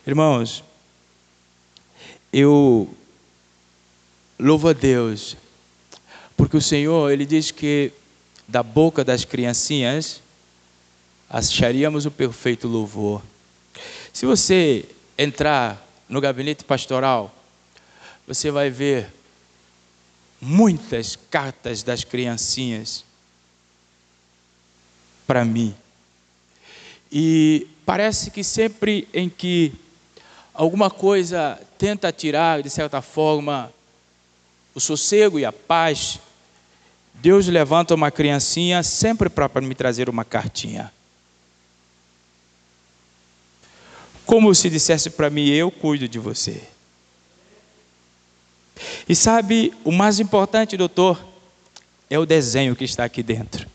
Irmãos, eu louvo a Deus, porque o Senhor, Ele diz que da boca das criancinhas acharíamos o perfeito louvor. Se você entrar no gabinete pastoral, você vai ver muitas cartas das criancinhas para mim. E parece que sempre em que alguma coisa tenta tirar, de certa forma, o sossego e a paz, Deus levanta uma criancinha sempre para me trazer uma cartinha. Como se dissesse para mim, eu cuido de você. E sabe, o mais importante, doutor, é o desenho que está aqui dentro.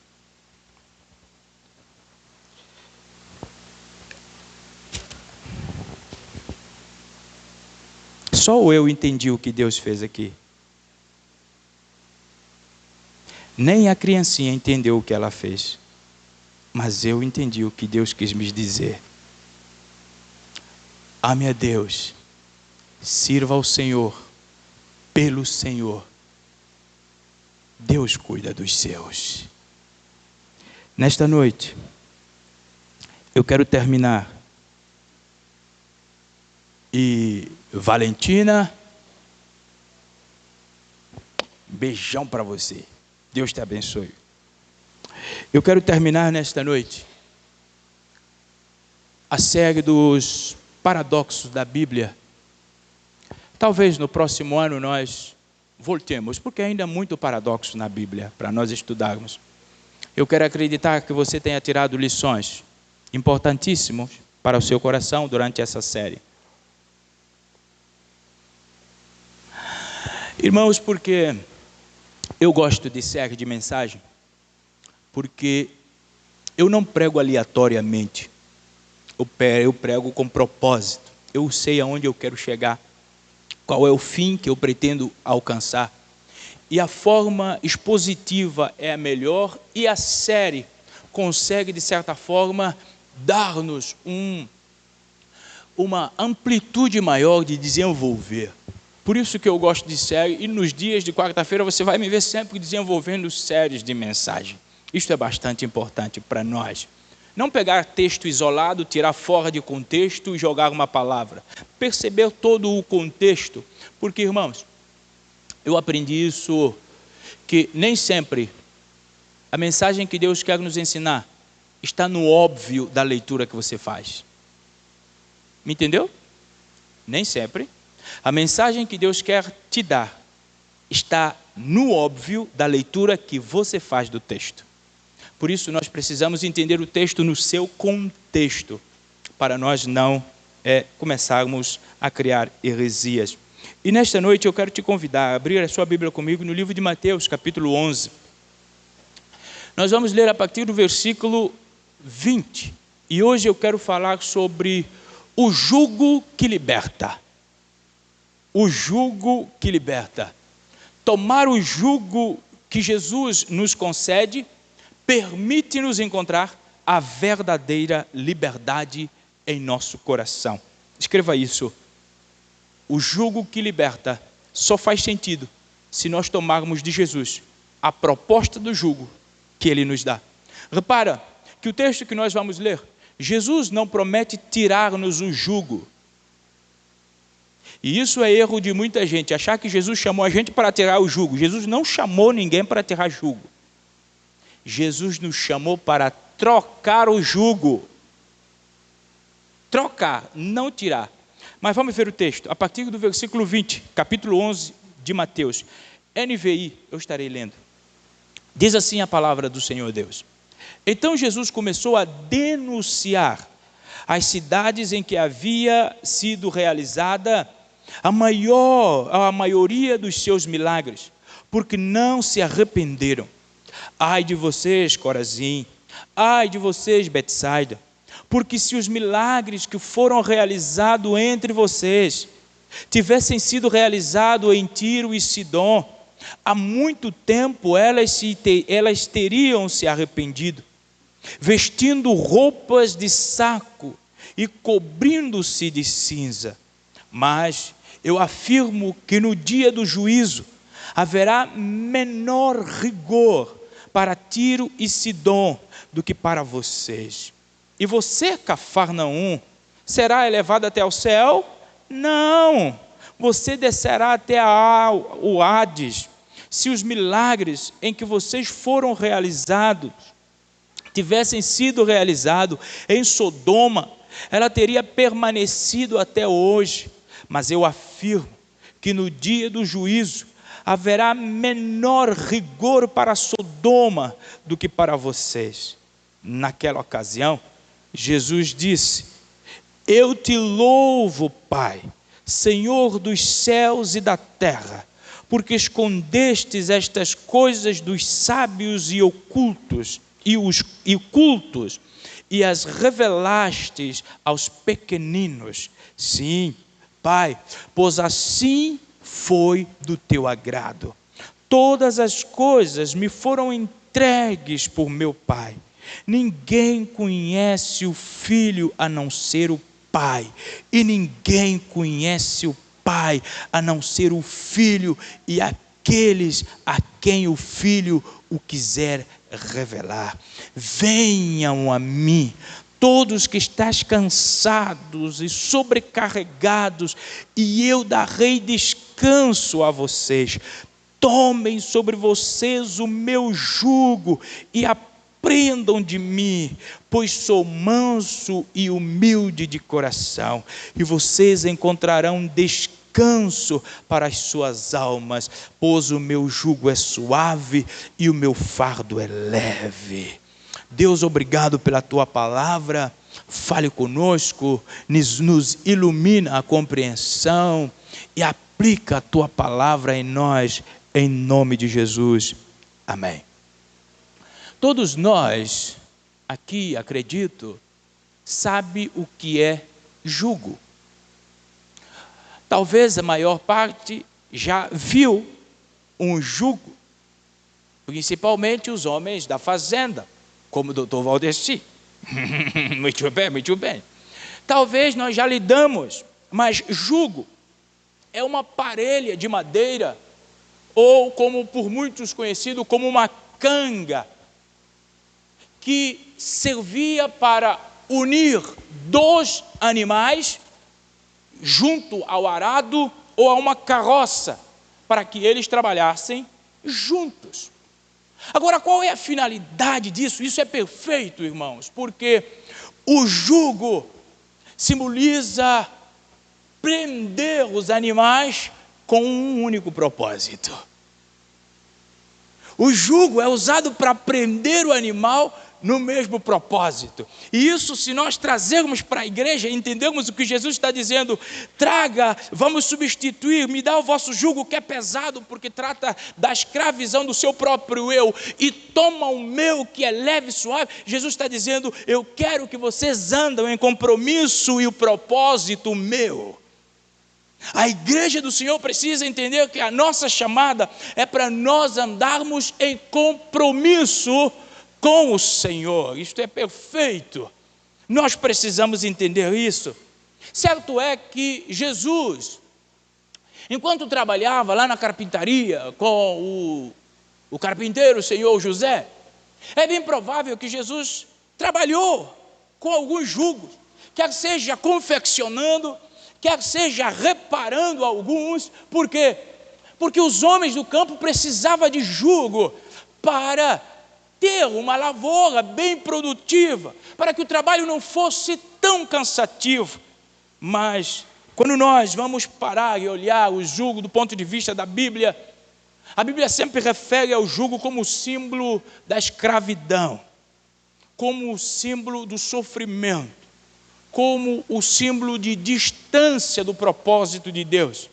Só eu entendi o que Deus fez aqui. Nem a criancinha entendeu o que ela fez. Mas eu entendi o que Deus quis me dizer. Ame a Deus. Sirva ao Senhor. Pelo Senhor. Deus cuida dos seus. Nesta noite, eu quero terminar. E Valentina, beijão para você. Deus te abençoe. Eu quero terminar nesta noite a série dos paradoxos da Bíblia. Talvez no próximo ano nós voltemos, porque ainda há muito paradoxo na Bíblia para nós estudarmos. Eu quero acreditar que você tenha tirado lições importantíssimas para o seu coração durante essa série. Irmãos, porque eu gosto de série de mensagem, porque eu não prego aleatoriamente, eu prego com propósito, eu sei aonde eu quero chegar, qual é o fim que eu pretendo alcançar, e a forma expositiva é a melhor, e a série consegue, de certa forma, dar-nos uma amplitude maior de desenvolver. Por isso que eu gosto de série, e nos dias de quarta-feira você vai me ver sempre desenvolvendo séries de mensagem. Isto é bastante importante para nós. Não pegar texto isolado, tirar fora de contexto e jogar uma palavra. Perceber todo o contexto. Porque, irmãos, eu aprendi isso, que nem sempre a mensagem que Deus quer nos ensinar está no óbvio da leitura que você faz. Me entendeu? Nem sempre. A mensagem que Deus quer te dar está no óbvio da leitura que você faz do texto. Por isso nós precisamos entender o texto no seu contexto, para nós não começarmos a criar heresias. E nesta noite eu quero te convidar a abrir a sua Bíblia comigo no livro de Mateus, capítulo 11. Nós vamos ler a partir do versículo 20. E hoje eu quero falar sobre o jugo que liberta. O jugo que liberta. Tomar o jugo que Jesus nos concede permite-nos encontrar a verdadeira liberdade em nosso coração. Escreva isso. O jugo que liberta só faz sentido se nós tomarmos de Jesus a proposta do jugo que Ele nos dá. Repara que o texto que nós vamos ler, Jesus não promete tirar-nos o jugo. E isso é erro de muita gente, achar que Jesus chamou a gente para tirar o jugo. Jesus não chamou ninguém para tirar jugo. Jesus nos chamou para trocar o jugo. Trocar, não tirar. Mas vamos ver o texto, a partir do versículo 20, capítulo 11 de Mateus. NVI, eu estarei lendo. Diz assim a palavra do Senhor Deus. Então Jesus começou a denunciar as cidades em que havia sido realizada a maioria dos seus milagres, porque não se arrependeram. Ai de vocês, Corazim, ai de vocês, Betsaida, porque se os milagres que foram realizados entre vocês tivessem sido realizados em Tiro e Sidom, há muito tempo elas teriam se arrependido, vestindo roupas de saco e cobrindo-se de cinza. Mas eu afirmo que no dia do juízo haverá menor rigor para Tiro e Sidom do que para vocês. E você, Cafarnaum, será elevado até o céu? Não, você descerá até o Hades. Se os milagres em que vocês foram realizados tivessem sido realizados em Sodoma, ela teria permanecido até hoje. Mas eu afirmo que no dia do juízo haverá menor rigor para Sodoma do que para vocês. Naquela ocasião, Jesus disse: eu te louvo, Pai, Senhor dos céus e da terra, porque escondestes estas coisas dos sábios e ocultos e as revelastes aos pequeninos. Sim, Pai, pois assim foi do teu agrado. Todas as coisas me foram entregues por meu Pai. Ninguém conhece o Filho a não ser o Pai, e ninguém conhece o Pai a não ser o Filho e aqueles a quem o Filho o quiser revelar. Venham a mim, todos que estáis cansados e sobrecarregados, e eu darei descanso a vocês. Tomem sobre vocês o meu jugo e aprendam de mim, pois sou manso e humilde de coração, e vocês encontrarão descanso para as suas almas, pois o meu jugo é suave e o meu fardo é leve. Deus, obrigado pela tua palavra. Fale conosco, nos ilumina a compreensão e aplica a tua palavra em nós, em nome de Jesus. Amém. Todos nós aqui, acredito, sabe o que é jugo. Talvez a maior parte já viu um jugo, principalmente os homens da fazenda, como o doutor Valdeci. Muito bem, muito bem. Talvez nós já lidamos, mas jugo é uma parelha de madeira, ou como por muitos conhecido como uma canga, que servia para unir dois animais junto ao arado ou a uma carroça, para que eles trabalhassem juntos. Agora, qual é a finalidade disso? Isso é perfeito, irmãos, porque o jugo simboliza prender os animais com um único propósito. O jugo é usado para prender o animal no mesmo propósito. E isso, se nós trazermos para a igreja, entendermos o que Jesus está dizendo: traga, vamos substituir, me dá o vosso jugo que é pesado, porque trata da escravidão do seu próprio eu, e toma o meu que é leve e suave. Jesus está dizendo: eu quero que vocês andem em compromisso e o propósito meu. A igreja do Senhor precisa entender que a nossa chamada é para nós andarmos em compromisso com o Senhor. Isto é perfeito. Nós precisamos entender isso. Certo é que Jesus, enquanto trabalhava lá na carpintaria com o carpinteiro, o senhor José, é bem provável que Jesus trabalhou com alguns jugos, quer seja confeccionando, quer seja reparando alguns. Por quê? Porque os homens do campo precisavam de jugo para ter uma lavoura bem produtiva, para que o trabalho não fosse tão cansativo. Mas quando nós vamos parar e olhar o jugo do ponto de vista da Bíblia, a Bíblia sempre refere ao jugo como símbolo da escravidão, como o símbolo do sofrimento, como o símbolo de distância do propósito de Deus.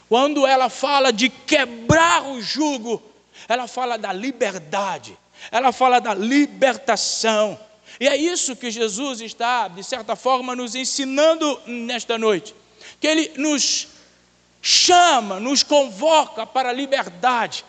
Quando ela fala de quebrar o jugo, ela fala da liberdade, ela fala da libertação. E é isso que Jesus está, de certa forma, nos ensinando nesta noite. Que Ele nos chama, nos convoca para a liberdade.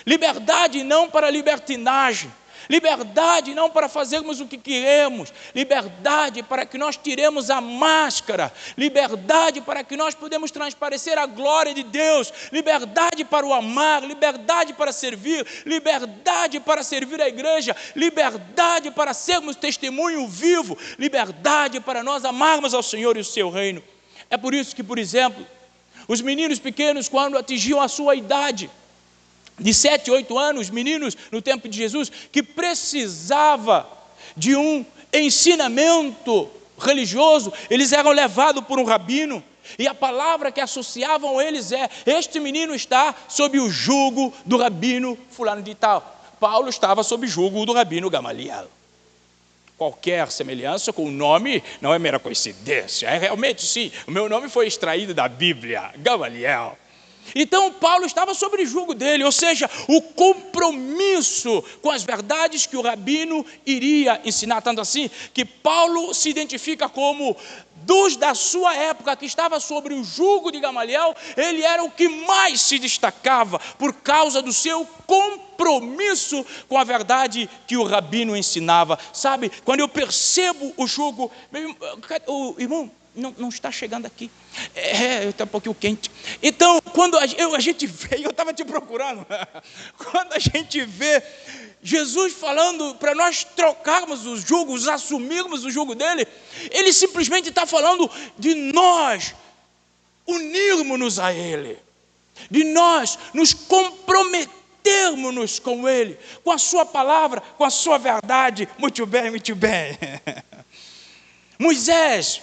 Liberdade não para libertinagem. Liberdade não para fazermos o que queremos. Liberdade para que nós tiremos a máscara. Liberdade para que nós podemos transparecer a glória de Deus. Liberdade para o amar. Liberdade para servir. Liberdade para servir a igreja. Liberdade para sermos testemunho vivo. Liberdade para nós amarmos ao Senhor e o seu reino. É por isso que, por exemplo, os meninos pequenos, quando atingiam a sua idade, de 7, 8 anos, meninos no tempo de Jesus, que precisava de um ensinamento religioso, eles eram levados por um rabino, e a palavra que associavam eles é: este menino está sob o jugo do rabino fulano de tal. Paulo estava sob o jugo do rabino Gamaliel. Qualquer semelhança com o nome não é mera coincidência, é realmente sim, o meu nome foi extraído da Bíblia, Gamaliel. Então Paulo estava sob o jugo dele, ou seja, o compromisso com as verdades que o rabino iria ensinar, tanto assim que Paulo se identifica como dos da sua época que estava sobre o jugo de Gamaliel, ele era o que mais se destacava por causa do seu compromisso com a verdade que o rabino ensinava. Sabe, quando eu percebo o jugo, o irmão não está chegando aqui, está um pouquinho quente. Então, quando a gente vê, eu estava te procurando, quando a gente vê Jesus falando para nós trocarmos os jugos, assumirmos o jugo dele, ele simplesmente está falando de nós unirmos-nos a ele, de nós nos comprometermos com ele, com a sua palavra, com a sua verdade. Muito bem, muito bem. Moisés,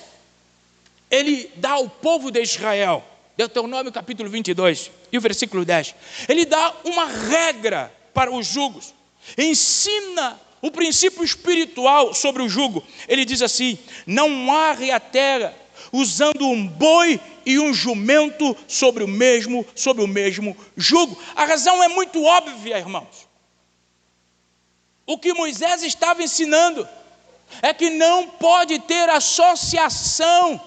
ele dá ao povo de Israel, Deuteronômio capítulo 22 e o versículo 10, ele dá uma regra para os jugos, ensina o princípio espiritual sobre o jugo. Ele diz assim: não arre a terra usando um boi e um jumento sobre o mesmo jugo. A razão é muito óbvia, irmãos. O que Moisés estava ensinando é que não pode ter associação.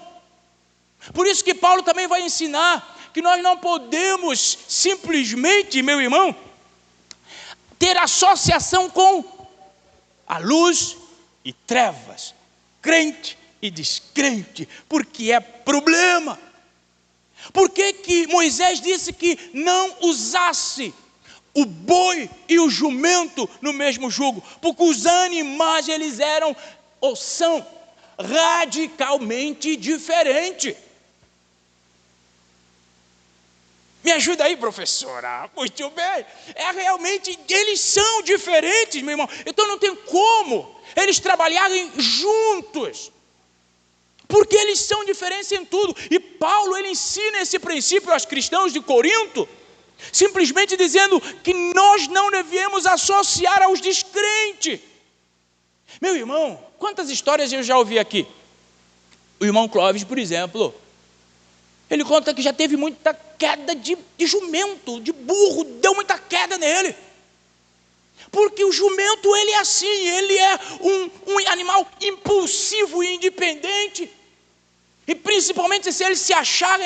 Por isso que Paulo também vai ensinar que nós não podemos simplesmente, meu irmão, ter associação com a luz e trevas, crente e descrente, porque é problema. Por que Moisés disse que não usasse o boi e o jumento no mesmo jugo? Porque os animais, eles eram ou são radicalmente diferentes. Me ajuda aí, professora. Muito bem. Realmente, eles são diferentes, meu irmão. Então não tem como eles trabalharem juntos, porque eles são diferentes em tudo. E Paulo, ele ensina esse princípio aos cristãos de Corinto, simplesmente dizendo que nós não devemos associar aos descrentes. Meu irmão, quantas histórias eu já ouvi aqui? O irmão Clóvis, por exemplo, ele conta que já teve muita queda de jumento, de burro, deu muita queda nele. Porque o jumento, ele é assim, ele é um animal impulsivo e independente. E principalmente se ele se achar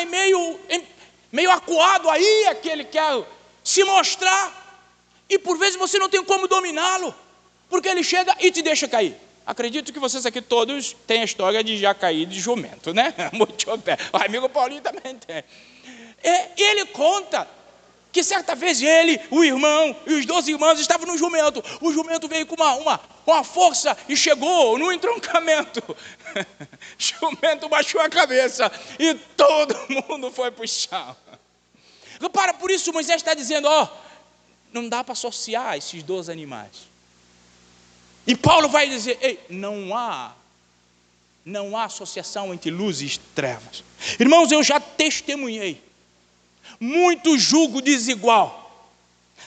meio acuado, aí é que ele quer se mostrar. E por vezes você não tem como dominá-lo, porque ele chega e te deixa cair. Acredito que vocês aqui todos têm a história de já cair de jumento, né? Muito bem. O amigo Paulinho também tem. E ele conta que certa vez ele, o irmão e os 12 irmãos estavam no jumento. O jumento veio com uma força e chegou no entroncamento. O jumento baixou a cabeça e todo mundo foi para o chão. Repara, por isso Moisés está dizendo, não dá para associar esses 12 animais. E Paulo vai dizer, ei, não há associação entre luz e trevas. Irmãos, eu já testemunhei muito jugo desigual,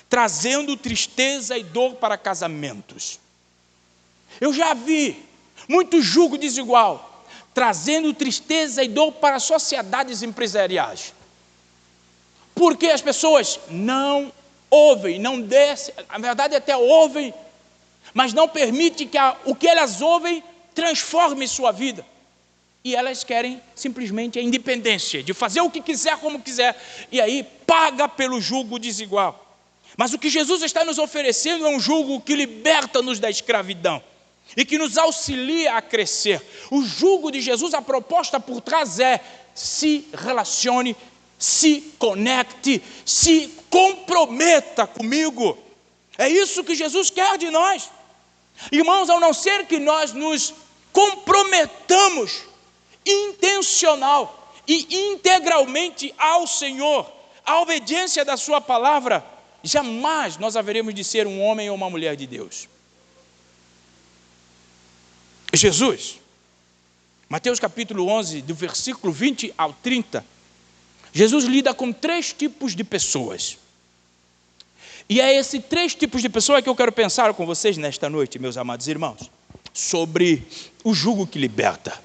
trazendo tristeza e dor para casamentos. Eu já vi muito jugo desigual, trazendo tristeza e dor para sociedades empresariais. Porque as pessoas não ouvem, não descem, na verdade até ouvem, mas não permite que o que elas ouvem transforme sua vida. E elas querem simplesmente a independência, de fazer o que quiser, como quiser. E aí paga pelo jugo desigual. Mas o que Jesus está nos oferecendo é um jugo que liberta-nos da escravidão e que nos auxilia a crescer. O jugo de Jesus, a proposta por trás é: se relacione, se conecte, se comprometa comigo. É isso que Jesus quer de nós. Irmãos, ao não ser que nós nos comprometamos intencional e integralmente ao Senhor, a obediência da sua palavra, jamais nós haveremos de ser um homem ou uma mulher de Deus. Jesus, Mateus capítulo 11, do versículo 20 ao 30, Jesus lida com 3 tipos de pessoas. E é esses 3 tipos de pessoas que eu quero pensar com vocês nesta noite, meus amados irmãos, sobre o jugo que liberta.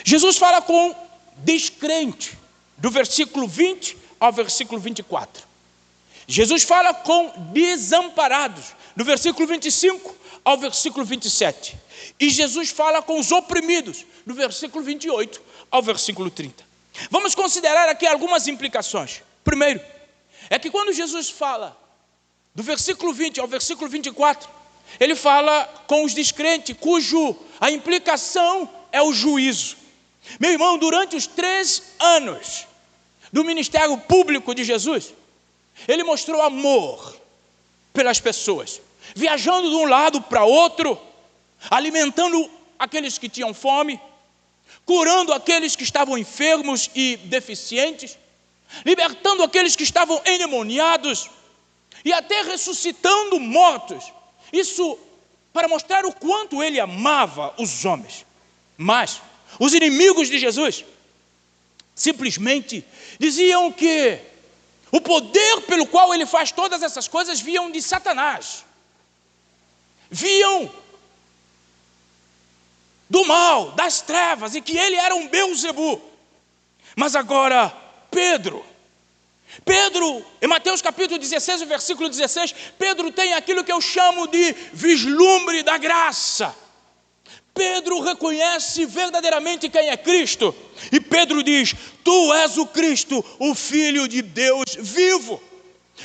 Jesus fala com descrente, do versículo 20 ao versículo 24. Jesus fala com desamparados, do versículo 25 ao versículo 27. E Jesus fala com os oprimidos, do versículo 28 ao versículo 30. Vamos considerar aqui algumas implicações. Primeiro, é que quando Jesus fala do versículo 20 ao versículo 24, ele fala com os descrentes, cujo a implicação é o juízo. Meu irmão, durante os 3 anos do ministério público de Jesus, ele mostrou amor pelas pessoas, viajando de um lado para outro, alimentando aqueles que tinham fome, curando aqueles que estavam enfermos e deficientes, libertando aqueles que estavam endemoniados e até ressuscitando mortos. Isso para mostrar o quanto ele amava os homens. Mas os inimigos de Jesus simplesmente diziam que o poder pelo qual ele faz todas essas coisas viam de Satanás, viam do mal, das trevas, e que ele era um Beelzebu. Mas agora Pedro, em Mateus capítulo 16, versículo 16, Pedro tem aquilo que eu chamo de vislumbre da graça. Pedro reconhece verdadeiramente quem é Cristo, e Pedro diz: tu és o Cristo, o Filho de Deus vivo.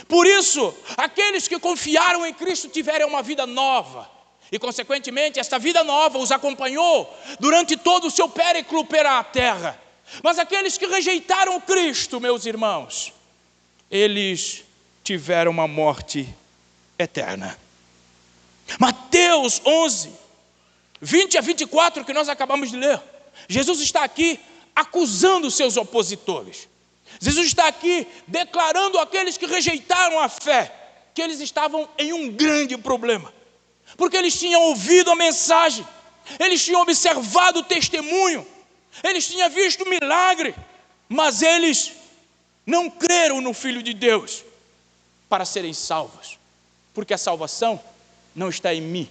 Por isso, aqueles que confiaram em Cristo tiveram uma vida nova, e consequentemente esta vida nova os acompanhou durante todo o seu périplo pela terra. Mas aqueles que rejeitaram Cristo, meus irmãos, eles tiveram uma morte eterna. Mateus 11, 20 a 24, que nós acabamos de ler, Jesus está aqui acusando seus opositores. Jesus está aqui declarando àqueles que rejeitaram a fé que eles estavam em um grande problema, porque eles tinham ouvido a mensagem, eles tinham observado o testemunho, eles tinham visto o milagre, mas eles não creram no Filho de Deus para serem salvos, porque a salvação não está em mim,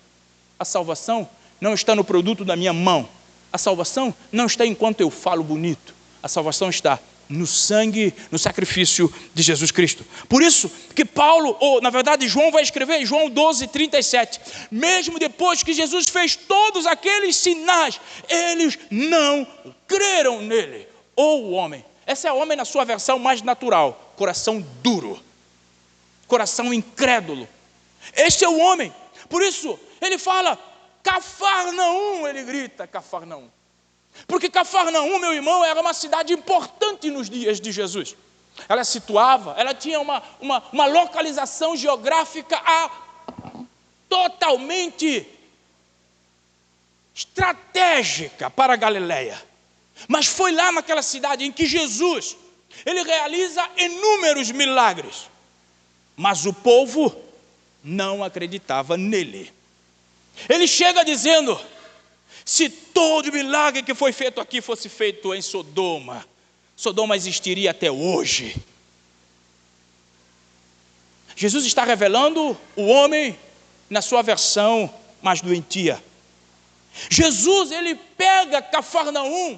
a salvação não está no produto da minha mão, a salvação não está enquanto eu falo bonito, a salvação está no sangue, no sacrifício de Jesus Cristo. Por isso que Paulo, ou na verdade João vai escrever em João 12, 37, mesmo depois que Jesus fez todos aqueles sinais, eles não creram nele. Ou o homem, essa é o homem na sua versão mais natural, coração duro, coração incrédulo. Este é o homem. Por isso ele fala Cafarnaum, ele grita Cafarnaum. Porque Cafarnaum, meu irmão, era uma cidade importante nos dias de Jesus. Ela tinha uma localização geográfica totalmente estratégica para a Galileia. Mas foi lá naquela cidade em que Jesus, ele realiza inúmeros milagres. Mas o povo não acreditava nele. Ele chega dizendo: se todo milagre que foi feito aqui fosse feito em Sodoma, Sodoma existiria até hoje. Jesus está revelando o homem na sua versão mais doentia. Jesus, ele pega Cafarnaum.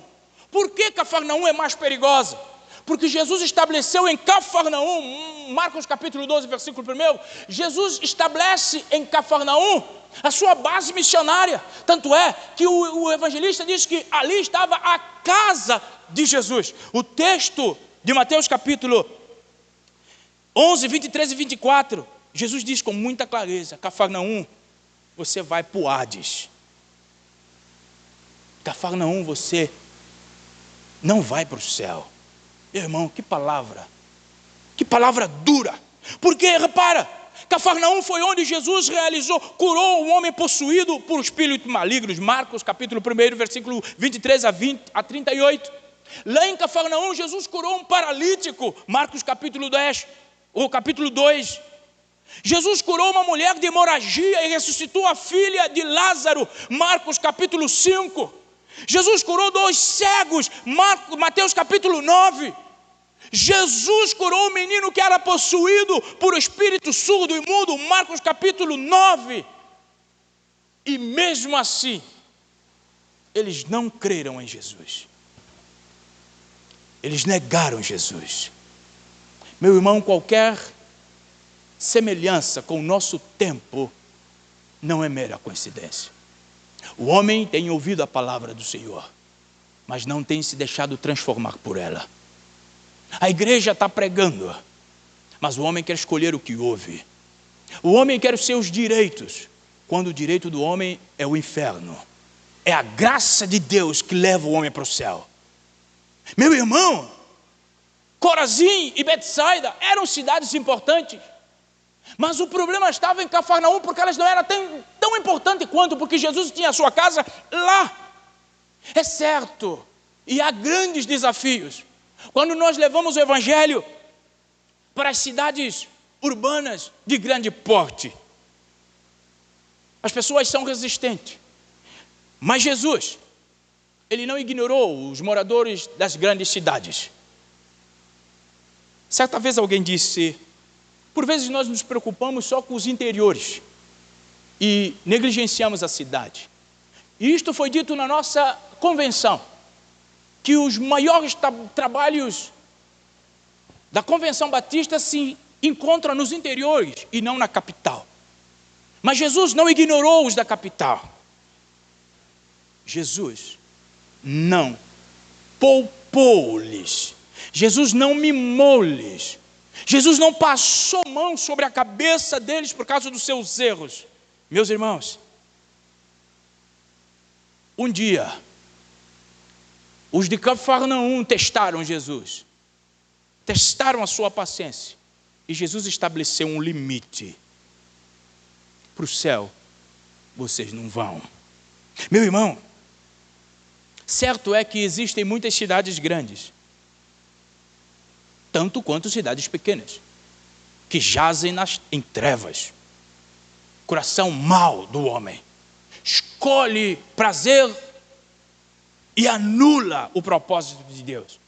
Por que Cafarnaum é mais perigosa? Porque Jesus estabeleceu em Cafarnaum, Marcos capítulo 12, versículo 1, Jesus estabelece em Cafarnaum a sua base missionária. Tanto é que o evangelista diz que ali estava a casa de Jesus. O texto de Mateus capítulo 11, 23 e 24, Jesus diz com muita clareza: Cafarnaum, você vai para o Hades. Cafarnaum, você não vai para o céu. Irmão, que palavra dura. Porque, repara, Cafarnaum foi onde Jesus curou um homem possuído por espíritos malignos. Marcos capítulo 1, versículo 23 a 38. Lá em Cafarnaum, Jesus curou um paralítico. Marcos capítulo 10, ou capítulo 2. Jesus curou uma mulher de hemorragia e ressuscitou a filha de Lázaro. Marcos capítulo 5. Jesus curou 2 cegos. Mateus capítulo 9. Jesus curou um menino que era possuído por espírito surdo e mudo. Marcos capítulo 9. E mesmo assim, eles não creram em Jesus. Eles negaram Jesus. Meu irmão, qualquer semelhança com o nosso tempo não é mera coincidência. O homem tem ouvido a palavra do Senhor, mas não tem se deixado transformar por ela. A igreja está pregando, mas o homem quer escolher o que ouve. O homem quer os seus direitos, quando o direito do homem é o inferno. É a graça de Deus que leva o homem para o céu. Meu irmão, Corazim e Betsaida eram cidades importantes, mas o problema estava em Cafarnaum, porque elas não eram tão importantes quanto, porque Jesus tinha a sua casa lá. É certo, e há grandes desafios quando nós levamos o evangelho para as cidades urbanas de grande porte. As pessoas são resistentes, mas Jesus, ele não ignorou os moradores das grandes cidades. Certa vez alguém disse: por vezes nós nos preocupamos só com os interiores e negligenciamos a cidade. E isto foi dito na nossa convenção, que os maiores trabalhos da Convenção Batista se encontram nos interiores e não na capital. Mas Jesus não ignorou os da capital. Jesus não poupou-lhes. Jesus não mimou-lhes. Jesus não passou mão sobre a cabeça deles por causa dos seus erros. Meus irmãos, um dia, os de Cafarnaum testaram Jesus, testaram a sua paciência, e Jesus estabeleceu um limite: para o céu vocês não vão. Meu irmão, certo é que existem muitas cidades grandes, tanto quanto cidades pequenas, que jazem em trevas. Coração mau do homem escolhe prazer e anula o propósito de Deus.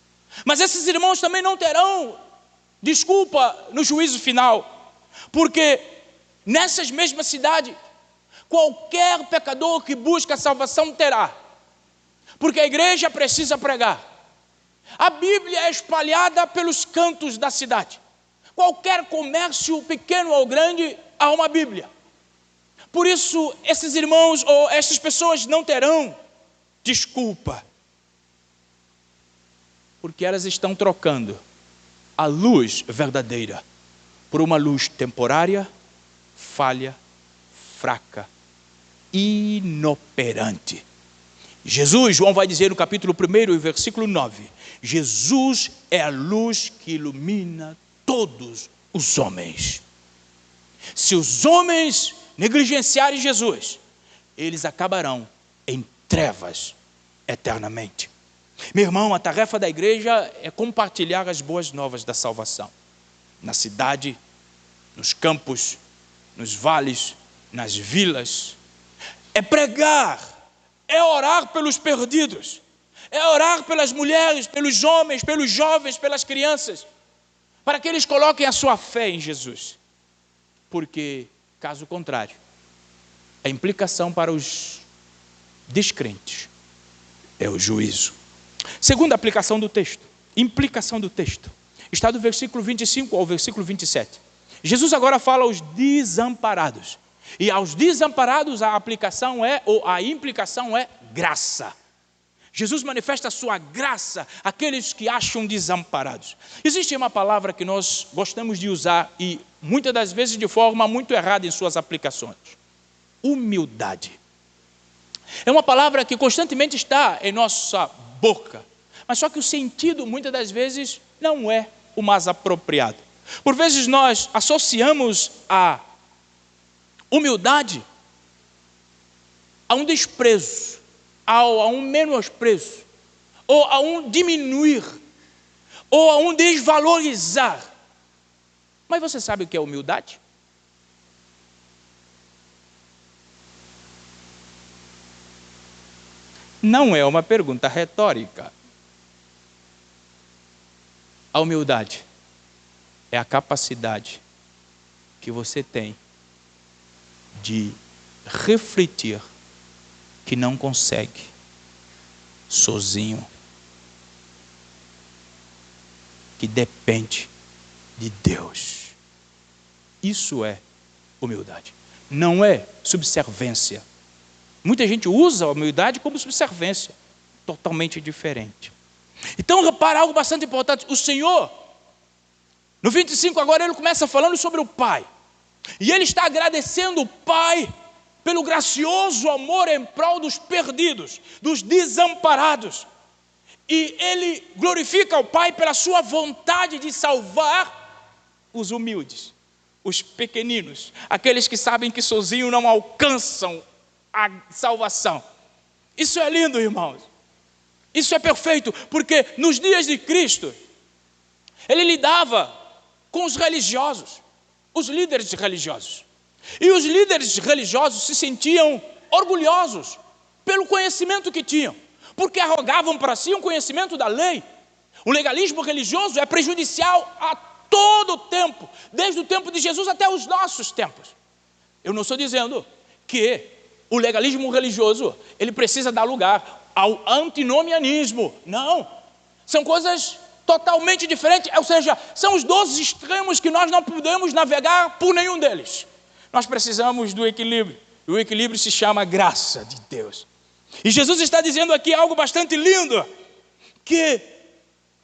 Mas esses irmãos também não terão desculpa no juízo final, porque nessas mesmas cidades, qualquer pecador que busca a salvação terá, porque a igreja precisa pregar. A Bíblia é espalhada pelos cantos da cidade. Qualquer comércio, pequeno ou grande, há uma Bíblia. Por isso, esses irmãos ou essas pessoas não terão desculpa, porque elas estão trocando a luz verdadeira por uma luz temporária, falha, fraca, inoperante. João vai dizer no capítulo 1, versículo 9, Jesus é a luz que ilumina todos os homens. Se os homens negligenciarem Jesus, eles acabarão em trevas eternamente. Meu irmão, a tarefa da igreja é compartilhar as boas novas da salvação, na cidade, nos campos, nos vales, nas vilas. É pregar, é orar pelos perdidos, é orar pelas mulheres, pelos homens, pelos jovens, pelas crianças, para que eles coloquem a sua fé em Jesus. Porque, caso contrário, a implicação para os descrentes é o juízo. Segunda aplicação do texto, implicação do texto, está do versículo 25 ao versículo 27. Jesus agora fala aos desamparados. E aos desamparados a aplicação ou a implicação é graça. Jesus manifesta a sua graça àqueles que acham desamparados. Existe uma palavra que nós gostamos de usar e muitas das vezes de forma muito errada em suas aplicações. Humildade. É uma palavra que constantemente está em nossa boca, mas só que o sentido muitas das vezes não é o mais apropriado. Por vezes nós associamos a humildade a um desprezo, a um menosprezo, ou a um diminuir, ou a um desvalorizar. Mas você sabe o que é humildade? Não é uma pergunta retórica. A humildade é a capacidade que você tem de refletir que não consegue sozinho, que depende de Deus. Isso é humildade. Não é subserviência. Muita gente usa a humildade como subserviência, totalmente diferente. Então, repara algo bastante importante. O Senhor, no 25 agora, ele começa falando sobre o Pai. E ele está agradecendo o Pai pelo gracioso amor em prol dos perdidos, dos desamparados. E ele glorifica o Pai pela sua vontade de salvar os humildes, os pequeninos, aqueles que sabem que sozinhos não alcançam a salvação. Isso é lindo, irmãos. Isso é perfeito, porque nos dias de Cristo, ele lidava com os religiosos, os líderes religiosos. E os líderes religiosos se sentiam orgulhosos pelo conhecimento que tinham, porque arrogavam para si um conhecimento da lei. O legalismo religioso é prejudicial a todo o tempo, desde o tempo de Jesus até os nossos tempos. Eu não estou dizendo que o legalismo religioso ele precisa dar lugar ao antinomianismo. Não, são coisas totalmente diferentes, ou seja, são os dois extremos que nós não podemos navegar por nenhum deles. Nós precisamos do equilíbrio, e o equilíbrio se chama graça de Deus. E Jesus está dizendo aqui algo bastante lindo, que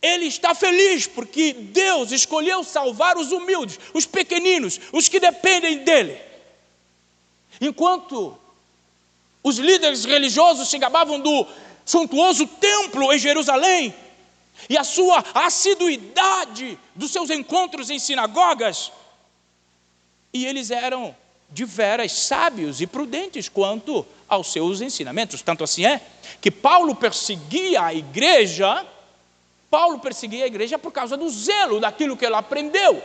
ele está feliz porque Deus escolheu salvar os humildes, os pequeninos, os que dependem dele. Enquanto os líderes religiosos se gabavam do suntuoso templo em Jerusalém e a sua assiduidade dos seus encontros em sinagogas, e eles eram de veras sábios e prudentes quanto aos seus ensinamentos. Tanto assim é que Paulo perseguia a igreja por causa do zelo, daquilo que ele aprendeu.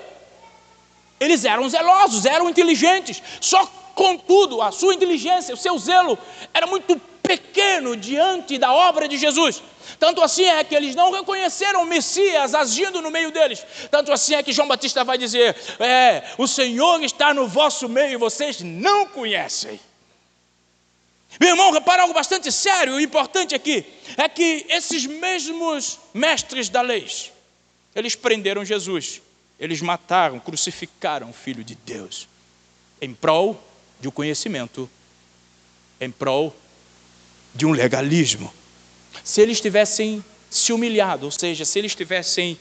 Eles eram zelosos, eram inteligentes, só contudo a sua inteligência, o seu zelo era muito pequeno diante da obra de Jesus. Tanto assim é que eles não reconheceram o Messias agindo no meio deles. Tanto assim é que João Batista vai dizer: o Senhor está no vosso meio e vocês não conhecem. Meu irmão, repara algo bastante sério e importante aqui. É que esses mesmos mestres da lei, eles prenderam Jesus. Eles mataram, crucificaram o Filho de Deus. Em prol de um conhecimento. Em prol de um legalismo. Se eles tivessem se humilhado, ou seja, se eles tivessem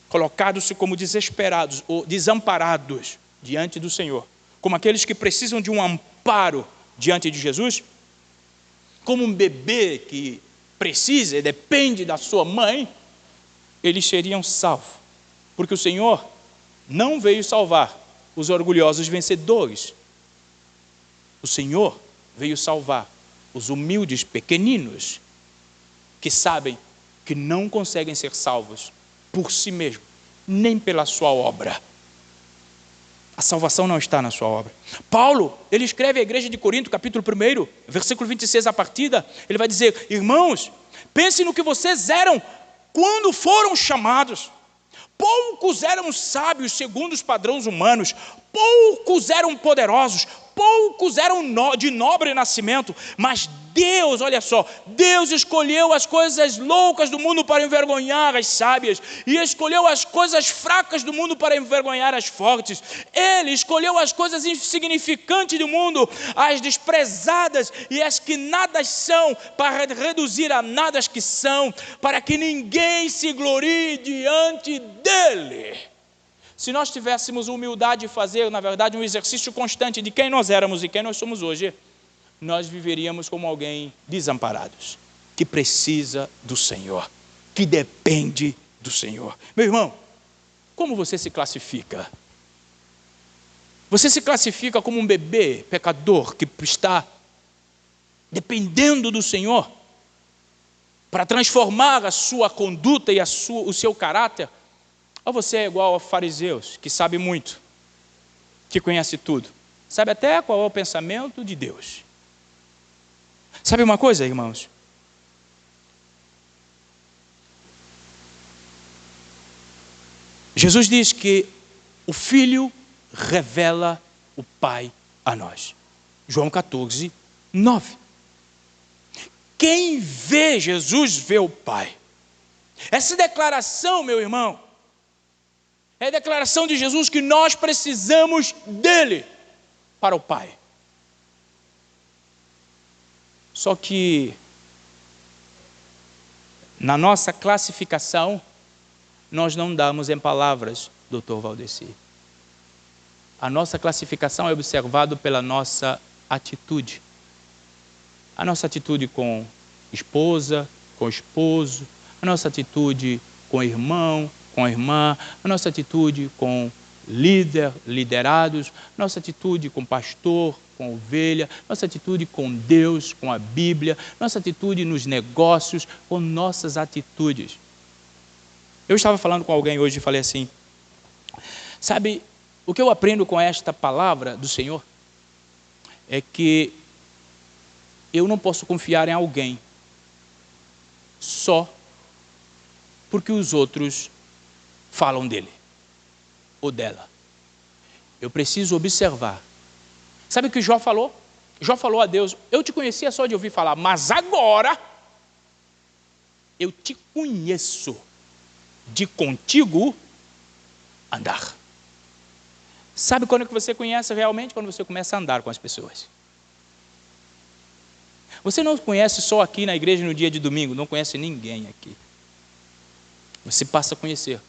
colocado-se como desesperados ou desamparados diante do Senhor, como aqueles que precisam de um amparo diante de Jesus, como um bebê que precisa e depende da sua mãe, eles seriam salvos. Porque o Senhor não veio salvar os orgulhosos vencedores. O Senhor veio salvar os humildes pequeninos, que sabem que não conseguem ser salvos por si mesmos, nem pela sua obra. A salvação não está na sua obra. Paulo, ele escreve à igreja de Corinto, capítulo 1, versículo 26, a partida, ele vai dizer: irmãos, pensem no que vocês eram quando foram chamados. Poucos eram sábios segundo os padrões humanos, poucos eram poderosos, poucos eram de nobre nascimento, mas Deus, olha só, Deus escolheu as coisas loucas do mundo para envergonhar as sábias, e escolheu as coisas fracas do mundo para envergonhar as fortes. Ele escolheu as coisas insignificantes do mundo, as desprezadas e as que nada são, para reduzir a nada as que são, para que ninguém se glorie diante dele. Se nós tivéssemos humildade de fazer, na verdade, um exercício constante de quem nós éramos e quem nós somos hoje, nós viveríamos como alguém desamparados, que precisa do Senhor, que depende do Senhor. Meu irmão, como você se classifica? Você se classifica como um bebê pecador que está dependendo do Senhor para transformar a sua conduta e o seu caráter? Ou você é igual aos fariseus, que sabe muito, que conhece tudo, sabe até qual é o pensamento de Deus? Sabe uma coisa, irmãos? Jesus diz que o Filho revela o Pai a nós. João 14, 9. Quem vê Jesus vê o Pai. Essa declaração, meu irmão, é a declaração de Jesus que nós precisamos dele para o Pai. Só que na nossa classificação, nós não damos em palavras, Dr. Valdeci. A nossa classificação é observada pela nossa atitude. A nossa atitude com esposa, com esposo, a nossa atitude com irmão, com irmã, a nossa atitude com líder, liderados, nossa atitude com pastor, com ovelha, nossa atitude com Deus, com a Bíblia, nossa atitude nos negócios, com nossas atitudes. Eu estava falando com alguém hoje e falei assim, sabe, o que eu aprendo com esta palavra do Senhor é que eu não posso confiar em alguém só porque os outros falam dele ou dela. Eu preciso observar. Sabe o que Jó falou? Jó falou a Deus, eu te conhecia só de ouvir falar, mas agora eu te conheço de contigo andar. Sabe quando que você conhece realmente? Quando você começa a andar com as pessoas. Você não conhece só aqui na igreja no dia de domingo, não conhece ninguém aqui. Você passa a conhecer.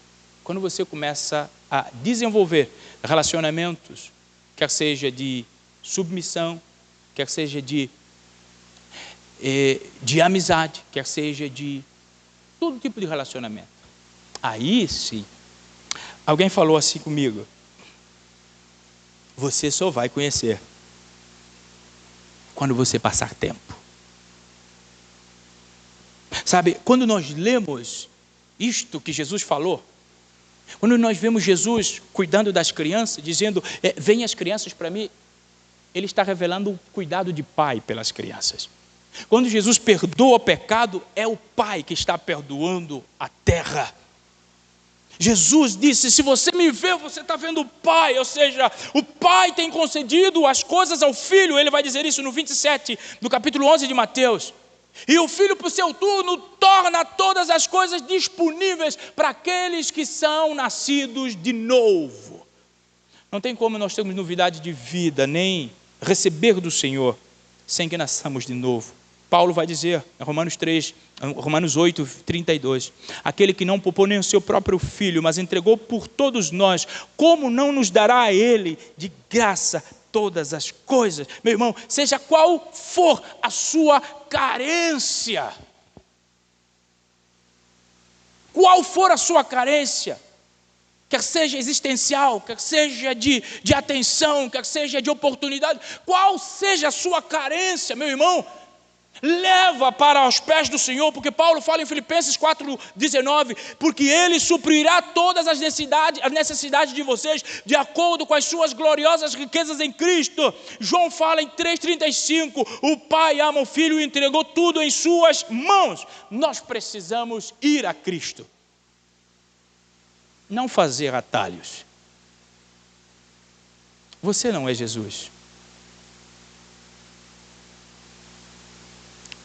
Quando você começa a desenvolver relacionamentos, quer seja de submissão, quer seja de amizade, quer seja de todo tipo de relacionamento. Aí sim, alguém falou assim comigo, você só vai conhecer quando você passar tempo. Sabe, quando nós lemos isto que Jesus falou, quando nós vemos Jesus cuidando das crianças, dizendo, venham as crianças para mim, ele está revelando o cuidado de pai pelas crianças. Quando Jesus perdoa o pecado, é o Pai que está perdoando a terra. Jesus disse, se você me vê, você está vendo o Pai, ou seja, o Pai tem concedido as coisas ao Filho, ele vai dizer isso no 27 do capítulo 11 de Mateus. E o Filho, por seu turno, torna todas as coisas disponíveis para aqueles que são nascidos de novo. Não tem como nós termos novidade de vida, nem receber do Senhor, sem que nasçamos de novo. Paulo vai dizer, em Romanos 8, 32, aquele que não poupou nem o seu próprio filho, mas entregou por todos nós, como não nos dará a ele de graça todas as coisas? Meu irmão, seja qual for a sua carência, qual for a sua carência, quer seja existencial, quer seja de atenção, quer seja de oportunidade, qual seja a sua carência, meu irmão, leva para os pés do Senhor, porque Paulo fala em Filipenses 4,19, porque Ele suprirá todas as necessidades de vocês, de acordo com as suas gloriosas riquezas em Cristo. João fala em 3,35, o Pai ama o Filho e entregou tudo em suas mãos. Nós precisamos ir a Cristo, não fazer atalhos. Você não é Jesus.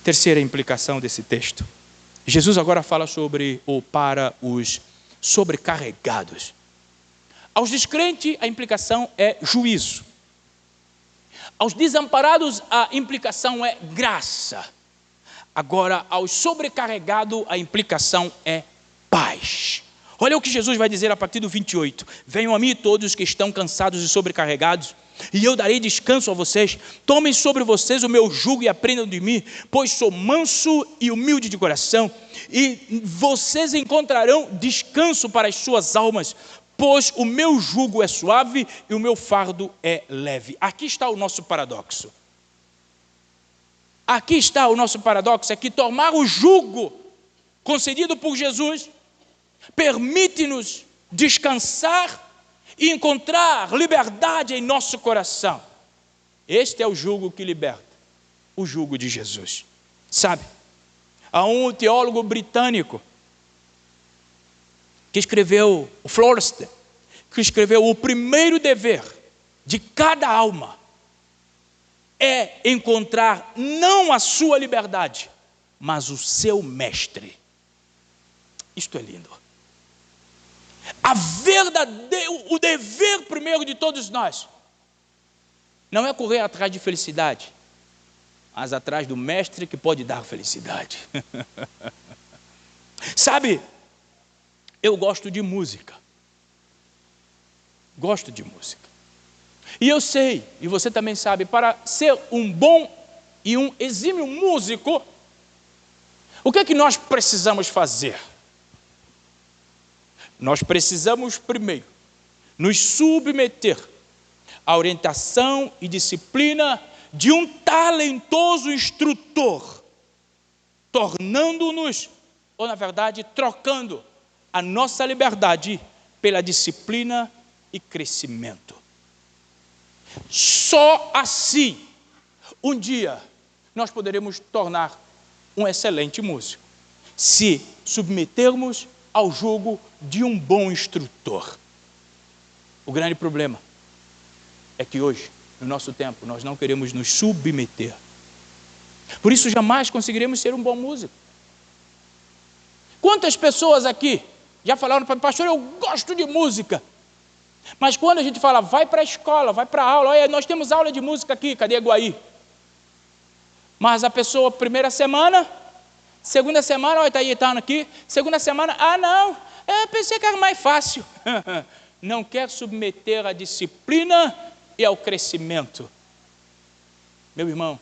Terceira implicação desse texto. Jesus agora fala sobre ou para os sobrecarregados. Aos descrentes, a implicação é juízo. Aos desamparados, a implicação é graça. Agora, aos sobrecarregados, a implicação é paz. Olha o que Jesus vai dizer a partir do 28. Venham a mim todos que estão cansados e sobrecarregados, e eu darei descanso a vocês. Tomem sobre vocês o meu jugo e aprendam de mim, pois sou manso e humilde de coração, e vocês encontrarão descanso para as suas almas, pois o meu jugo é suave e o meu fardo é leve. Aqui está o nosso paradoxo. Aqui está o nosso paradoxo, é que tomar o jugo concedido por Jesus permite-nos descansar e encontrar liberdade em nosso coração. Este é o jugo que liberta, o jugo de Jesus. Sabe, há um teólogo britânico que escreveu, o Forster, que escreveu: o primeiro dever de cada alma é encontrar não a sua liberdade, mas o seu mestre. Isto é lindo. O dever primeiro de todos nós não é correr atrás de felicidade, mas atrás do mestre que pode dar felicidade. Sabe, eu gosto de música. Gosto de música. E eu sei, e você também sabe, para ser um bom e um exímio músico, o que é que nós precisamos fazer? Nós precisamos primeiro nos submeter à orientação e disciplina de um talentoso instrutor, tornando-nos, ou na verdade, trocando a nossa liberdade pela disciplina e crescimento. Só assim, um dia, nós poderemos tornar um excelente músico, se submetermos ao jugo de um bom instrutor. O grande problema é que hoje, no nosso tempo, nós não queremos nos submeter. Por isso, jamais conseguiremos ser um bom músico. Quantas pessoas aqui já falaram para mim: pastor, eu gosto de música, mas quando a gente fala, vai para a escola, vai para a aula, olha, nós temos aula de música aqui, cadê Guaí? Mas a pessoa, primeira semana, segunda semana, olha, está Itano aqui, segunda semana, não, eu pensei que era mais fácil. Não quer submeter à disciplina e ao crescimento. Meu irmão,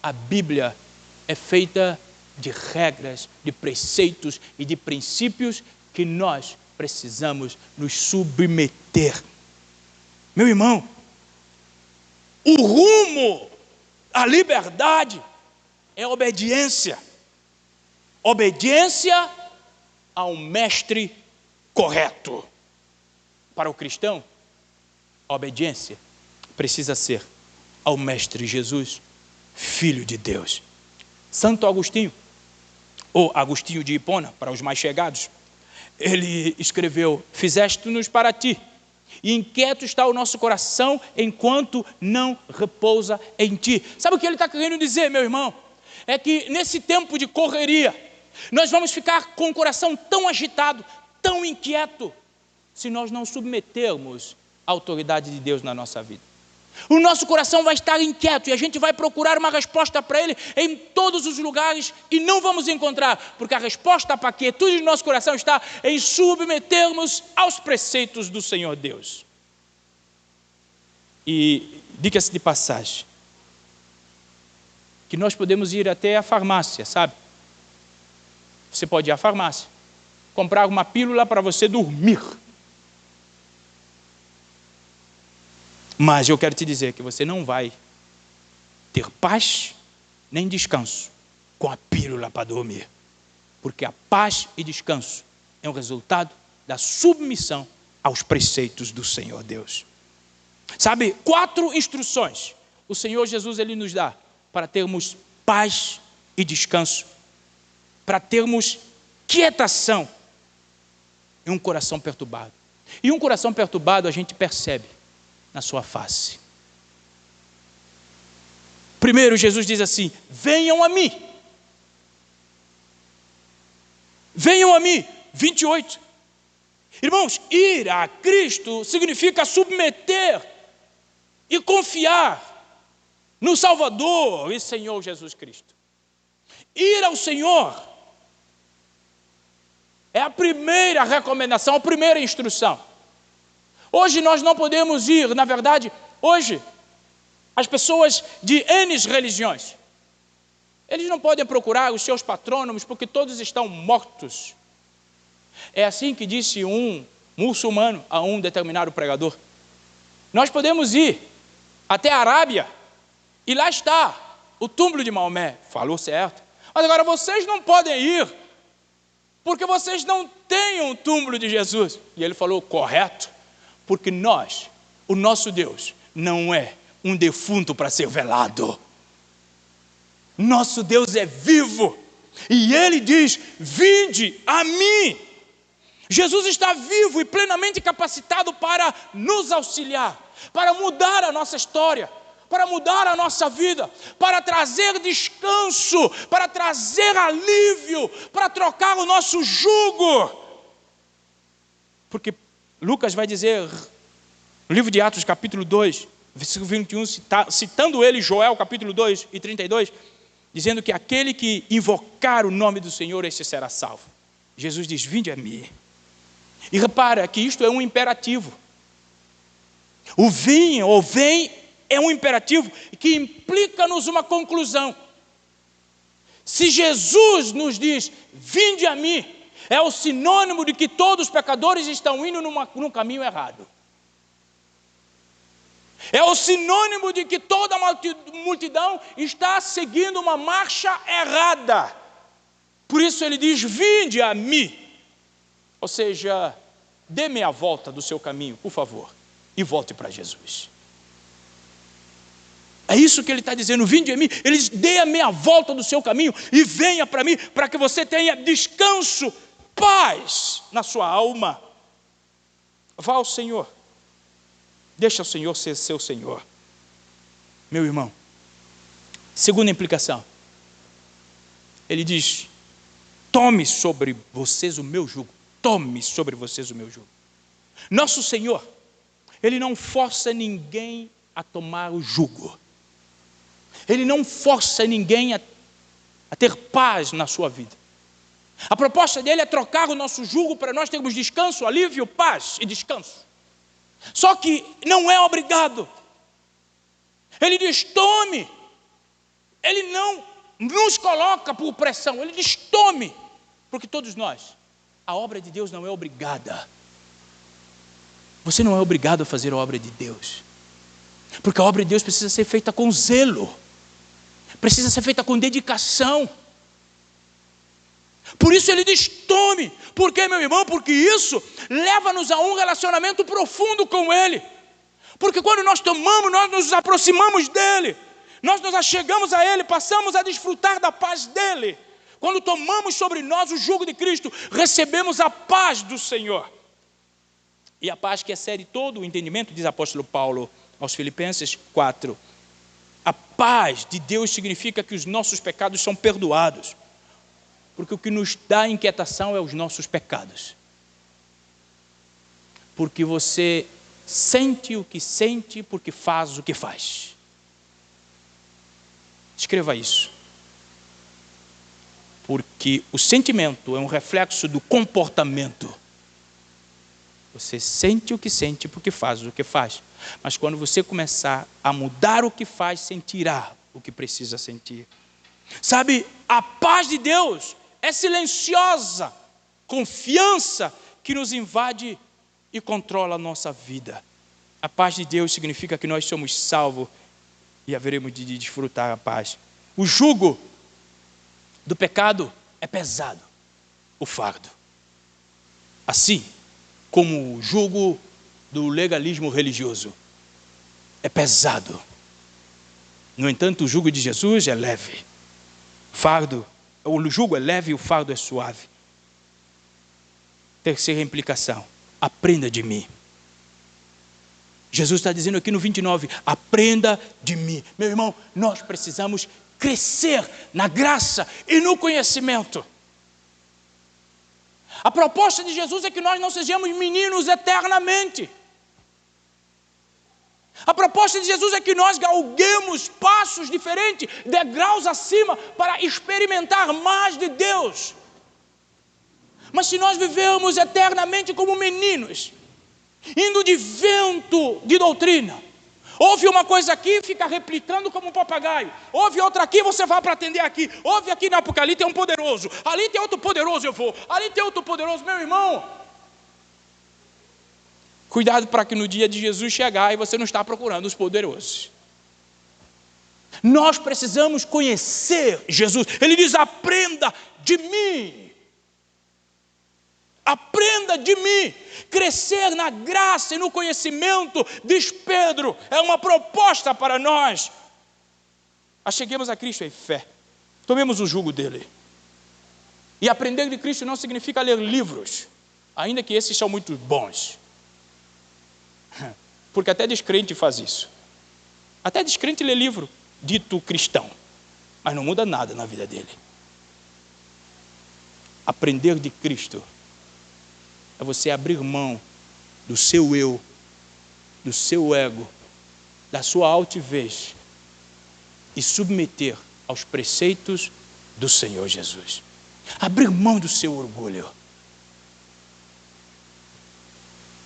a Bíblia é feita de regras, de preceitos e de princípios que nós precisamos nos submeter. Meu irmão, o rumo à liberdade é obediência. Obediência a um mestre correto. Para o cristão, a obediência precisa ser ao mestre Jesus, Filho de Deus. Santo Agostinho, ou Agostinho de Hipona, para os mais chegados, ele escreveu: fizeste-nos para ti, e inquieto está o nosso coração enquanto não repousa em ti. Sabe o que ele está querendo dizer, meu irmão? É que nesse tempo de correria, nós vamos ficar com o coração tão agitado, tão inquieto, se nós não submetermos a autoridade de Deus na nossa vida. O nosso coração vai estar inquieto e a gente vai procurar uma resposta para ele em todos os lugares e não vamos encontrar, porque a resposta para a quietude do nosso coração está em submetermos aos preceitos do Senhor Deus. E diga-se de passagem, que nós podemos ir até a farmácia, sabe? Você pode ir à farmácia, comprar uma pílula para você dormir. Mas eu quero te dizer que você não vai ter paz nem descanso com a pílula para dormir. Porque a paz e descanso é um resultado da submissão aos preceitos do Senhor Deus. Sabe, 4 instruções o Senhor Jesus ele nos dá para termos paz e descanso, para termos quietação em um coração perturbado. E um coração perturbado a gente percebe na sua face. Primeiro, Jesus diz assim: venham a mim, Venham a mim. 28. Irmãos, ir a Cristo significa submeter e confiar no Salvador e Senhor Jesus Cristo. Ir ao Senhor é a primeira recomendação, a primeira instrução. Hoje nós não podemos ir, na verdade, hoje, as pessoas de N religiões, eles não podem procurar os seus patrônomos porque todos estão mortos. É assim que disse um muçulmano a um determinado pregador. Nós podemos ir até a Arábia e lá está o túmulo de Maomé. Falou certo. Mas agora vocês não podem ir porque vocês não têm um túmulo de Jesus. E ele falou, correto, porque nós, o nosso Deus, não é um defunto para ser velado. Nosso Deus é vivo. E Ele diz, vinde a mim. Jesus está vivo e plenamente capacitado para nos auxiliar, para mudar a nossa história, para mudar a nossa vida, para trazer descanso, para trazer alívio, para trocar o nosso jugo. Porque Lucas vai dizer, no livro de Atos, capítulo 2, versículo 21, citando ele, Joel, capítulo 2 e 32, dizendo que aquele que invocar o nome do Senhor, esse será salvo. Jesus diz, vinde a mim. E repara que isto é um imperativo. O vem ou vem é um imperativo que implica-nos uma conclusão. Se Jesus nos diz, vinde a mim, é o sinônimo de que todos os pecadores estão indo num caminho errado. É o sinônimo de que toda a multidão está seguindo uma marcha errada. Por isso ele diz, vinde a mim. Ou seja, dê meia volta do seu caminho, por favor, e volte para Jesus. É isso que ele está dizendo, vinde a mim. Ele diz, dê a meia volta do seu caminho e venha para mim, para que você tenha descanso, paz na sua alma. Vá ao Senhor. Deixa o Senhor ser seu Senhor. Meu irmão, segunda implicação. Ele diz, tome sobre vocês o meu jugo. Tome sobre vocês o meu jugo. Nosso Senhor, Ele não força ninguém a tomar o jugo. Ele não força ninguém a ter paz na sua vida. A proposta dele é trocar o nosso jugo para nós termos descanso, alívio, paz e descanso. Só que não é obrigado. Ele diz, tome. Ele não nos coloca por pressão. Ele diz, tome. Porque todos nós, a obra de Deus não é obrigada. Você não é obrigado a fazer a obra de Deus. Porque a obra de Deus precisa ser feita com zelo. Precisa ser feita com dedicação. Por isso ele diz, tome. Por quê, meu irmão? Porque isso leva-nos a um relacionamento profundo com Ele. Porque quando nós tomamos, nós nos aproximamos dEle. Nós nos achegamos a Ele, passamos a desfrutar da paz dEle. Quando tomamos sobre nós o jugo de Cristo, recebemos a paz do Senhor. E a paz que excede todo o entendimento, diz o apóstolo Paulo aos Filipenses 4. A paz de Deus significa que os nossos pecados são perdoados. Porque o que nos dá inquietação é os nossos pecados. Porque você sente o que sente, porque faz o que faz. Escreva isso. Porque o sentimento é um reflexo do comportamento. Você sente o que sente, porque faz o que faz. Mas quando você começar a mudar o que faz, sentirá o que precisa sentir. Sabe, a paz de Deus é silenciosa confiança que nos invade e controla a nossa vida. A paz de Deus significa que nós somos salvos e haveremos de desfrutar a paz. O jugo do pecado é pesado, o fardo. Assim como o jugo do legalismo religioso é pesado. No entanto, o jugo de Jesus é leve. O jugo é leve e o fardo é suave. Terceira implicação, aprenda de mim. Jesus está dizendo aqui no 29, aprenda de mim. Meu irmão, nós precisamos crescer na graça e no conhecimento. A proposta de Jesus é que nós não sejamos meninos eternamente. A proposta de Jesus é que nós galguemos passos diferentes, degraus acima, para experimentar mais de Deus. Mas se nós vivemos eternamente como meninos, indo de vento de doutrina, ouve uma coisa aqui, fica replicando como um papagaio, ouve outra aqui, você vai para atender aqui, ouve aqui na Apocalipse, tem um poderoso, ali tem outro poderoso, eu vou, ali tem outro poderoso, meu irmão. Cuidado para que no dia de Jesus chegar e você não está procurando os poderosos. Nós precisamos conhecer Jesus. Ele diz: aprenda de mim. Aprenda de mim. Crescer na graça e no conhecimento, diz Pedro, é uma proposta para nós. Acheguemos a Cristo em fé. Tomemos o jugo dele. E aprender de Cristo não significa ler livros, ainda que esses são muito bons. Porque até descrente faz isso. Até descrente lê livro dito cristão, mas não muda nada na vida dele. Aprender de Cristo é você abrir mão do seu eu, do seu ego, da sua altivez e submeter aos preceitos do Senhor Jesus. Abrir mão do seu orgulho.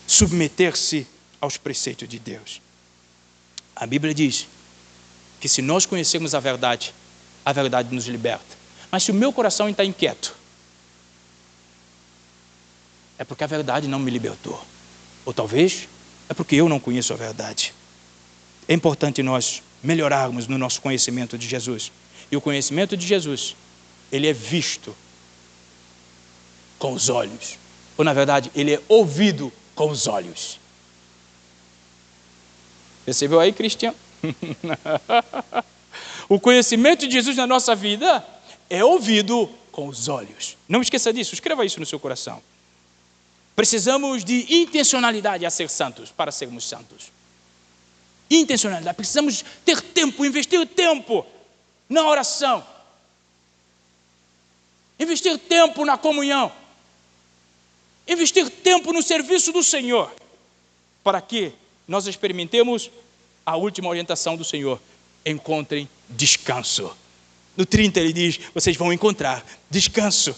Submeter-se aos preceitos de Deus. A Bíblia diz que se nós conhecermos a verdade nos liberta. Mas se o meu coração está inquieto, é porque a verdade não me libertou. Ou talvez é porque eu não conheço a verdade. É importante nós melhorarmos no nosso conhecimento de Jesus. E o conhecimento de Jesus, ele é visto com os olhos. Ou na verdade, ele é ouvido com os olhos. Percebeu aí, Cristiano? O conhecimento de Jesus na nossa vida é ouvido com os olhos. Não esqueça disso, escreva isso no seu coração. Precisamos de intencionalidade a ser santos, para sermos santos. Intencionalidade, precisamos ter tempo, investir tempo na oração. Investir tempo na comunhão. Investir tempo no serviço do Senhor. Para que nós experimentemos a última orientação do Senhor: encontrem descanso. No 30 ele diz: vocês vão encontrar descanso.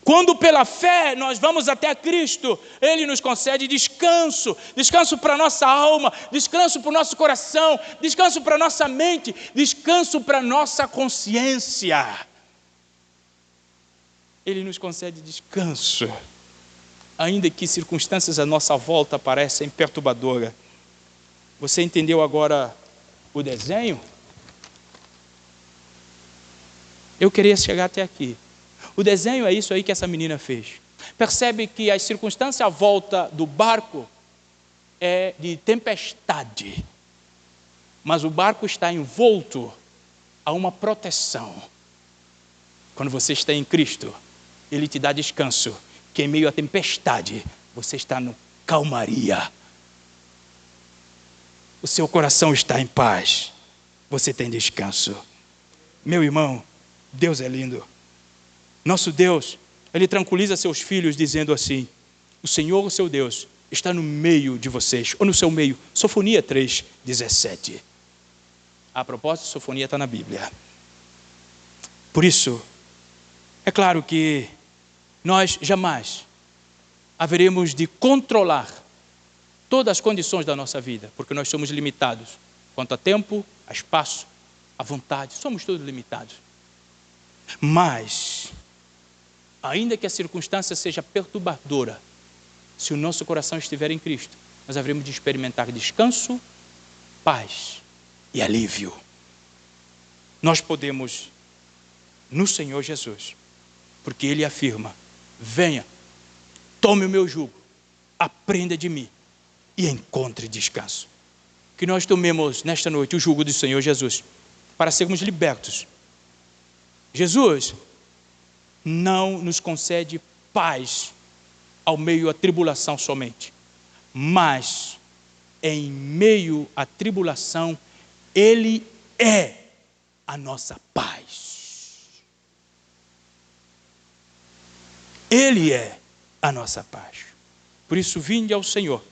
Quando pela fé nós vamos até Cristo, Ele nos concede descanso. Descanso para a nossa alma, descanso para o nosso coração, descanso para a nossa mente, descanso para a nossa consciência. Ele nos concede descanso. Ainda que circunstâncias à nossa volta parecem perturbadoras. Você entendeu agora o desenho? Eu queria chegar até aqui. O desenho é isso aí que essa menina fez. Percebe que as circunstâncias à volta do barco é de tempestade. Mas o barco está envolto a uma proteção. Quando você está em Cristo, Ele te dá descanso. Que em meio à tempestade, você está no calmaria. O seu coração está em paz. Você tem descanso. Meu irmão, Deus é lindo. Nosso Deus, Ele tranquiliza seus filhos dizendo assim: o Senhor, o seu Deus, está no meio de vocês, ou no seu meio. Sofonia 3:17. A propósito, sofonia está na Bíblia. Por isso, é claro que nós jamais haveremos de controlar todas as condições da nossa vida, porque nós somos limitados quanto a tempo, a espaço, a vontade, somos todos limitados. Mas, ainda que a circunstância seja perturbadora, se o nosso coração estiver em Cristo, nós haveremos de experimentar descanso, paz e alívio. Nós podemos, no Senhor Jesus, porque Ele afirma: venha, tome o meu jugo, aprenda de mim e encontre descanso. Que nós tomemos nesta noite o jugo do Senhor Jesus, para sermos libertos. Jesus não nos concede paz ao meio à tribulação somente, mas em meio à tribulação, Ele é a nossa paz. Ele é a nossa paz. Por isso, vinde ao Senhor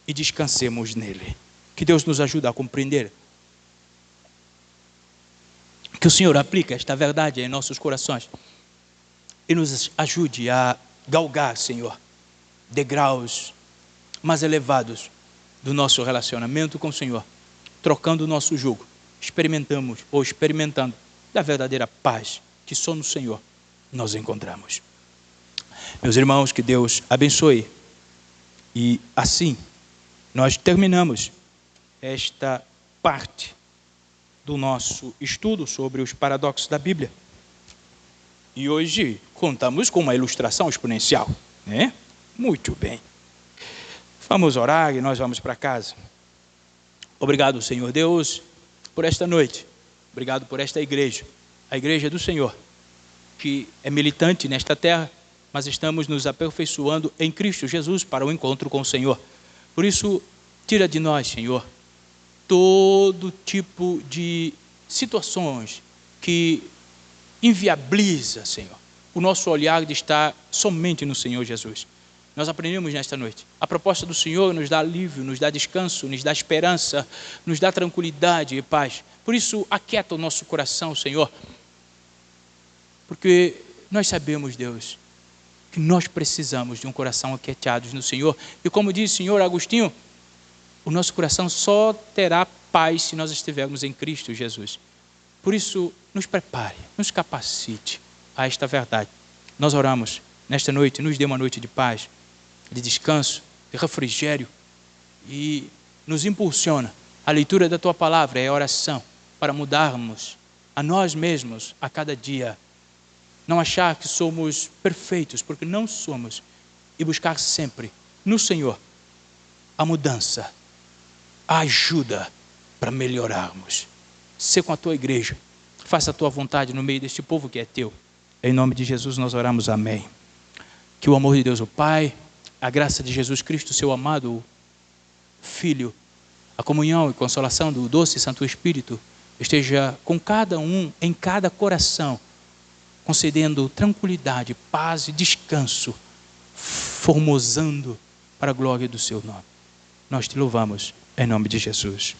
e descansemos nele. Que Deus nos ajude a compreender. Que o Senhor aplique esta verdade em nossos corações e nos ajude a galgar, Senhor, degraus mais elevados do nosso relacionamento com o Senhor, trocando o nosso jugo, experimentando da verdadeira paz que só no Senhor nós encontramos. Meus irmãos, que Deus abençoe. E assim, nós terminamos esta parte do nosso estudo sobre os paradoxos da Bíblia. E hoje contamos com uma ilustração exponencial, né? Muito bem. Vamos orar e nós vamos para casa. Obrigado, Senhor Deus, por esta noite. Obrigado por esta igreja, a igreja do Senhor, que é militante nesta terra, mas estamos nos aperfeiçoando em Cristo Jesus para o encontro com o Senhor. Por isso, tira de nós, Senhor, todo tipo de situações que inviabiliza, Senhor, o nosso olhar de estar somente no Senhor Jesus. Nós aprendemos nesta noite. A proposta do Senhor nos dá alívio, nos dá descanso, nos dá esperança, nos dá tranquilidade e paz. Por isso, aquieta o nosso coração, Senhor, porque nós sabemos, Deus, que nós precisamos de um coração aquieteado no Senhor. E como diz o Senhor Agostinho, o nosso coração só terá paz se nós estivermos em Cristo Jesus. Por isso, nos prepare, nos capacite a esta verdade. Nós oramos nesta noite, nos dê uma noite de paz, de descanso, de refrigério, e nos impulsiona a leitura da Tua Palavra e a oração para mudarmos a nós mesmos a cada dia. Não achar que somos perfeitos, porque não somos, e buscar sempre no Senhor a mudança, a ajuda para melhorarmos. Sê com a Tua igreja, faça a Tua vontade no meio deste povo que é Teu. Em nome de Jesus nós oramos, amém. Que o amor de Deus o Pai, a graça de Jesus Cristo, seu amado Filho, a comunhão e consolação do doce Santo Espírito esteja com cada um, em cada coração, concedendo tranquilidade, paz e descanso, formosando para a glória do seu nome. Nós te louvamos em nome de Jesus.